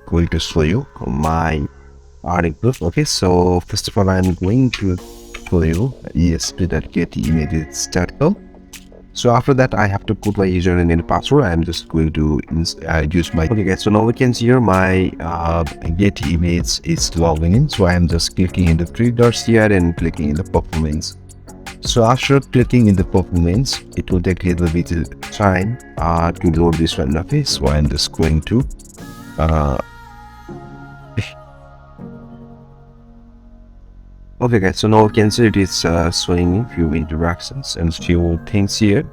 going to show you my earning proof. Okay, so first of all, I'm going to show you esp.gettyimages.com. So after that, I have to put my username and password. I'm just going to use my. Okay, guys. So now we can see here my Getty image is logging in. So I'm just clicking in the three dots here and clicking in the performance. So after clicking in the performance, it will take a little bit of time to load this one. Okay, so I'm just going to okay guys, so now you can see it is showing a few interactions and few things here.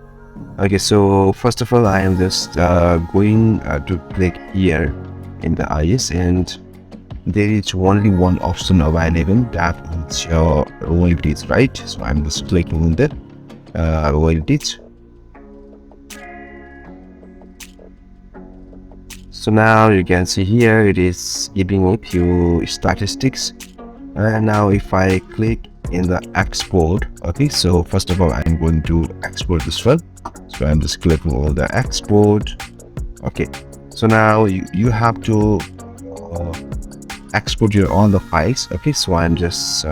Okay, so first of all, I am just going to click here in the IS, and there is only one option available, that is your royalties, right? So I'm just clicking on the royalties. So now you can see here it is giving a few statistics. And now if I click in the export, okay, so first of all, I'm going to export this one. So I'm just clicking on the export. Okay, so now you have to export your all the files. Okay, so I'm just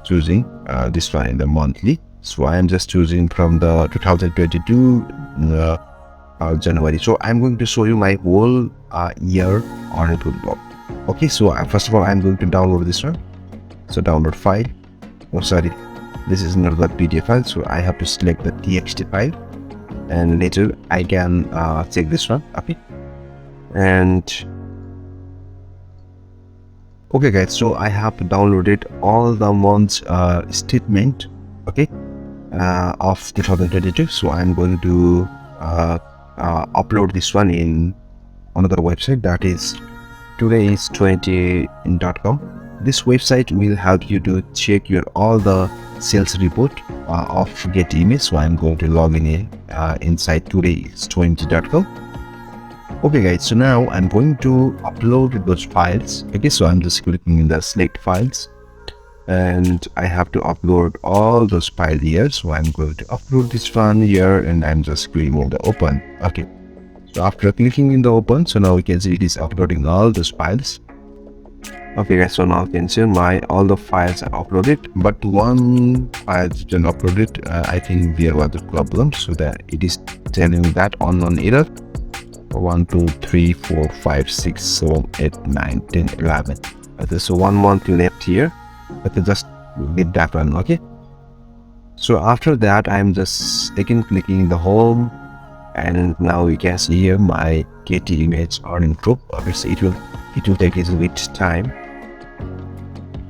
choosing this one in the monthly. So I'm just choosing from the 2022 January. So I'm going to show you my whole year on a toolbar. Okay, so first of all, I'm going to download this one. So download file. Oh sorry, this is not the PDF file, so I have to select the txt file, and later I can check this one. Okay, and okay guys, so I have downloaded all the months statement, okay, of 2022. So I'm going to upload this one in another website, that is todayis20.com. This website will help you to check your all the sales report of Getty image. So I'm going to log in inside todayis20.com. Okay guys, so now I'm going to upload those files. Okay, so I'm just clicking in the select files, and I have to upload all those files here. So I'm going to upload this one here, and I'm just clicking on the open. Okay, so after clicking in the open, so now we can see it is uploading all those files. Okay guys, so now you can see all the files are uploaded, but one file didn't upload it. I think there was a problem, so that it is telling that unknown error. 1 2 3 4 5 6 7 8 9 10 11. Okay, so 1 month left here. Okay, just get that one. Okay, so after that, I'm just again clicking the home, and now you can see here my Getty image earning proof. Obviously it will take a little bit time.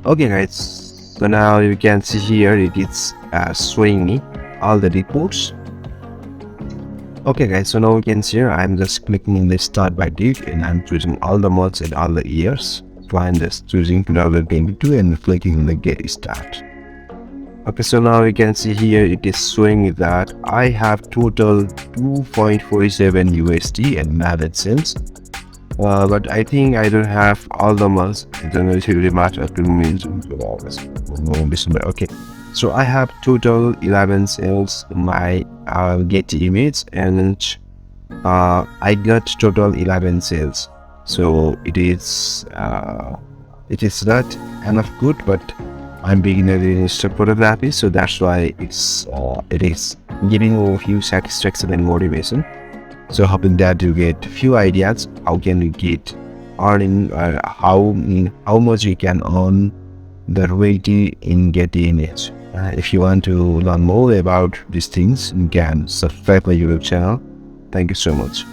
Okay guys, so now you can see here it is showing me all the reports. Okay guys, so now you can see here I'm just clicking in the start by date, and I'm choosing all the months and all the years. So I'm just choosing 2022 and clicking on the get start. Okay, so now you can see here it is showing me that I have total 2.47 USD and added cents. But I think I don't have all the months. I don't know if it really much up to me. Okay, so I have total 11 sales in my Getty image, and I got total 11 sales. So it is not enough good, but I'm beginner in photography, so that's why it is giving a few satisfaction and motivation. So hoping that you get few ideas how can you get earning, how much you can earn the royalty in Getty image. If you want to learn more about these things, you can subscribe my YouTube channel. Thank you so much.